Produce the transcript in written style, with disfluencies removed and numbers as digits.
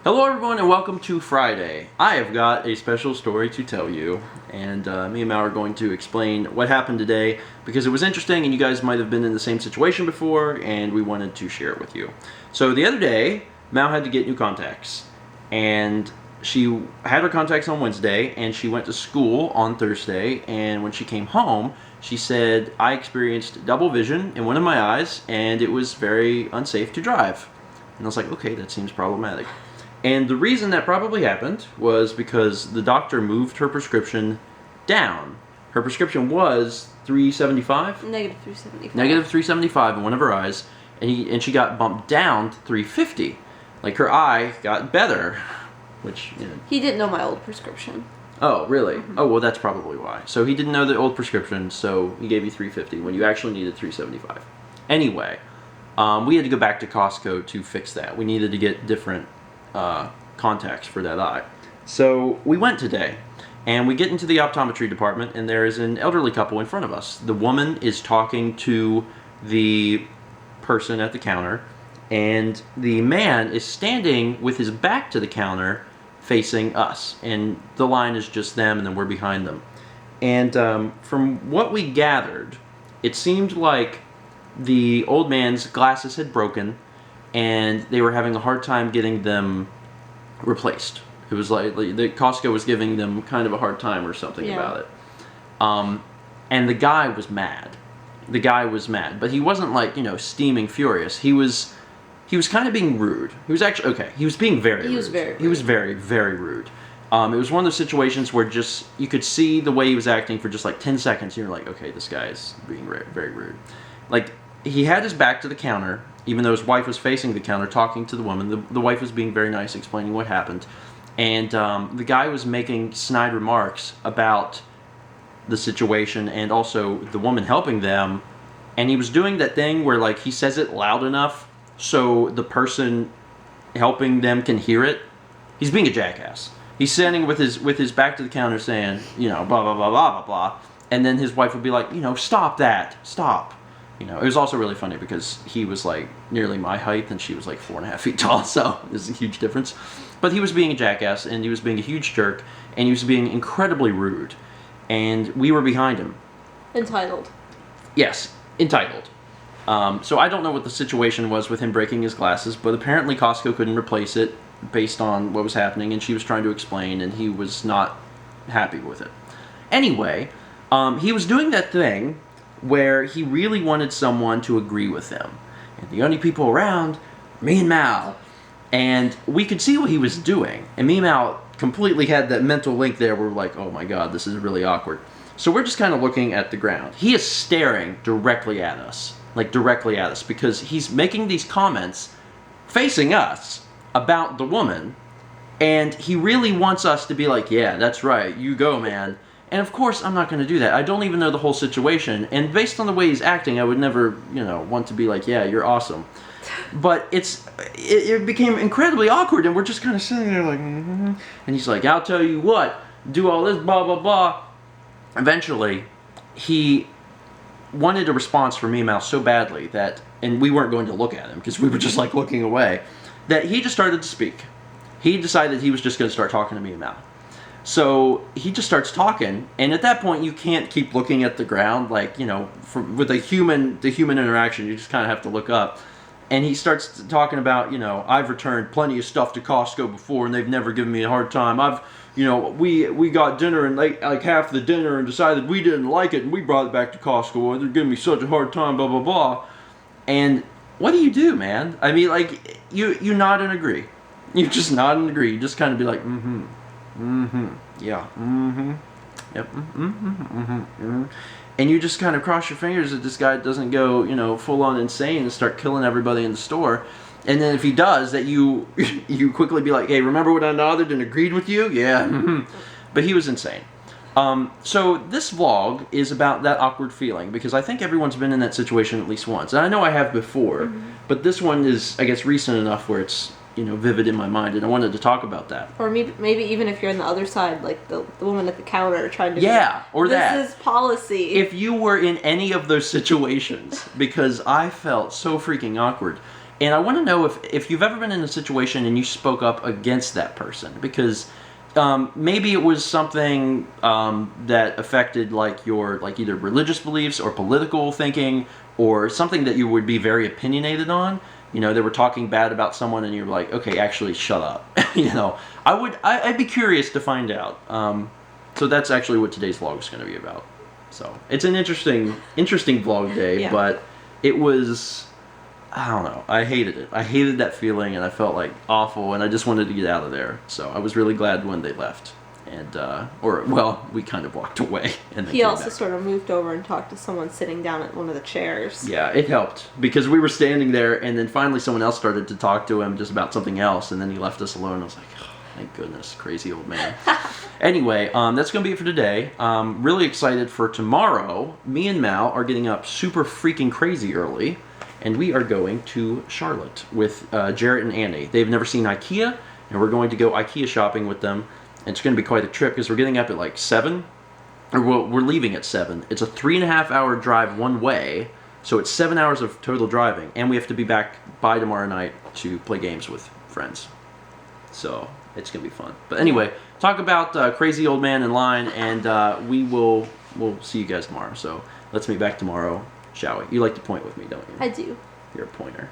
Hello everyone and welcome to Friday. I have got a special story to tell you, and me and Mal are going to explain what happened today because it was interesting and you guys might have been in the same situation before and we wanted to share it with you. So the other day, Mal had to get new contacts, and she had her contacts on Wednesday and she went to school on Thursday, and when she came home she said, I experienced double vision in one of my eyes and it was very unsafe to drive. And I was like, okay, that seems problematic. And the reason that probably happened was because the doctor moved her prescription down. Her prescription was $375? Negative $375. Negative $375 in one of her eyes, and she got bumped down to $350. Like, her eye got better, which, you know. He didn't know my old prescription. Oh, really? Mm-hmm. Oh, well, that's probably why. So he didn't know the old prescription, so he gave you $350 when you actually needed $375. Anyway, we had to go back to Costco to fix that. We needed to get different contacts for that eye. So we went today, and we get into the optometry department, and there is an elderly couple in front of us. The woman is talking to the person at the counter, and the man is standing with his back to the counter facing us, and the line is just them, and then we're behind them. And from what we gathered, it seemed like the old man's glasses had broken and they were having a hard time getting them replaced. It was like the Costco was giving them kind of a hard time or something about it. And the guy was mad. But he wasn't like, steaming furious. He was kind of being rude. He was actually, he was being very rude. He was very, very rude. It was one of those situations where just, you could see the way he was acting for just like 10 seconds, and you're like, okay, this guy is being very rude. Like, he had his back to the counter, even though his wife was facing the counter talking to the woman. The wife was being very nice, explaining what happened. And the guy was making snide remarks about the situation and also the woman helping them. And he was doing that thing where, like, he says it loud enough so the person helping them can hear it. He's being a jackass. He's standing with his back to the counter saying, blah, blah, blah, blah, blah, blah. And then his wife would be like, stop that, stop. It was also really funny because he was like nearly my height and she was like 4.5 feet tall, so there's a huge difference. But he was being a jackass and he was being a huge jerk and he was being incredibly rude. And we were behind him. Entitled. Yes, entitled. So I don't know what the situation was with him breaking his glasses, but apparently Costco couldn't replace it based on what was happening, and she was trying to explain and he was not happy with it. Anyway, he was doing that thing where he really wanted someone to agree with him. And the only people around, me and Mal. And we could see what he was doing. And me and Mal completely had that mental link there where we're like, oh my god, this is really awkward. So we're just kind of looking at the ground. He is staring directly at us. Like, directly at us. Because he's making these comments facing us about the woman. And he really wants us to be like, yeah, that's right, you go, man. And of course, I'm not going to do that. I don't even know the whole situation. And based on the way he's acting, I would never, want to be like, yeah, you're awesome. But it became incredibly awkward, and we're just kind of sitting there like, And he's like, I'll tell you what, do all this, blah, blah, blah. Eventually, he wanted a response from me and Mal so badly that, and we weren't going to look at him because we were just like looking away, that he just started to speak. He decided he was just going to start talking to me and Mal. So he just starts talking, and at that point you can't keep looking at the ground, like, with the human interaction, you just kind of have to look up. And he starts talking about, I've returned plenty of stuff to Costco before, and they've never given me a hard time. We got dinner and like half the dinner and decided we didn't like it, and we brought it back to Costco, and they're giving me such a hard time, blah blah blah. And what do, man? I mean, like, you nod and agree. You just nod and agree. You just kind of be like, yeah, yep, And you just kind of cross your fingers that this guy doesn't go, full on insane and start killing everybody in the store. And then if he does, that you quickly be like, hey, remember when I nodded and agreed with you? Yeah, But he was insane. So this vlog is about that awkward feeling, because I think everyone's been in that situation at least once. And I know I have before, but this one is, I guess, recent enough where it's, vivid in my mind, and I wanted to talk about that. Or maybe even if you're on the other side, like the woman at the counter trying to this is policy. If you were in any of those situations, because I felt so freaking awkward. And I want to know if you've ever been in a situation and you spoke up against that person, because maybe it was something that affected like your like either religious beliefs or political thinking, or something that you would be very opinionated on. You know, they were talking bad about someone and you're like, okay, actually shut up. You know, I'd be curious to find out. So that's actually what today's vlog is going to be about. So it's an interesting vlog day, Yeah. but it was, I don't know, I hated it. I hated that feeling, and I felt like awful, and I just wanted to get out of there. So I was really glad when they left. And, we kind of walked away. And then He came also back. sort of moved over and talked to someone sitting down at one of the chairs. Yeah, it helped, because we were standing there, and then finally someone else started to talk to him just about something else, and then he left us alone. I was like, oh, thank goodness, crazy old man. Anyway, that's going to be it for today. Really excited for tomorrow. Me and Mal are getting up super freaking crazy early, and we are going to Charlotte with Jarrett and Annie. They've never seen IKEA, and we're going to go IKEA shopping with them. And it's going to be quite a trip, because we're getting up at like 7. Or we're leaving at 7. It's a 3.5-hour drive one way, so it's 7 hours of total driving, and we have to be back by tomorrow night to play games with friends. So it's gonna be fun. But anyway, talk about crazy old man in line, and we'll see you guys tomorrow. So let's meet back tomorrow, shall we? You like to point with me, don't you? I do. You're a pointer.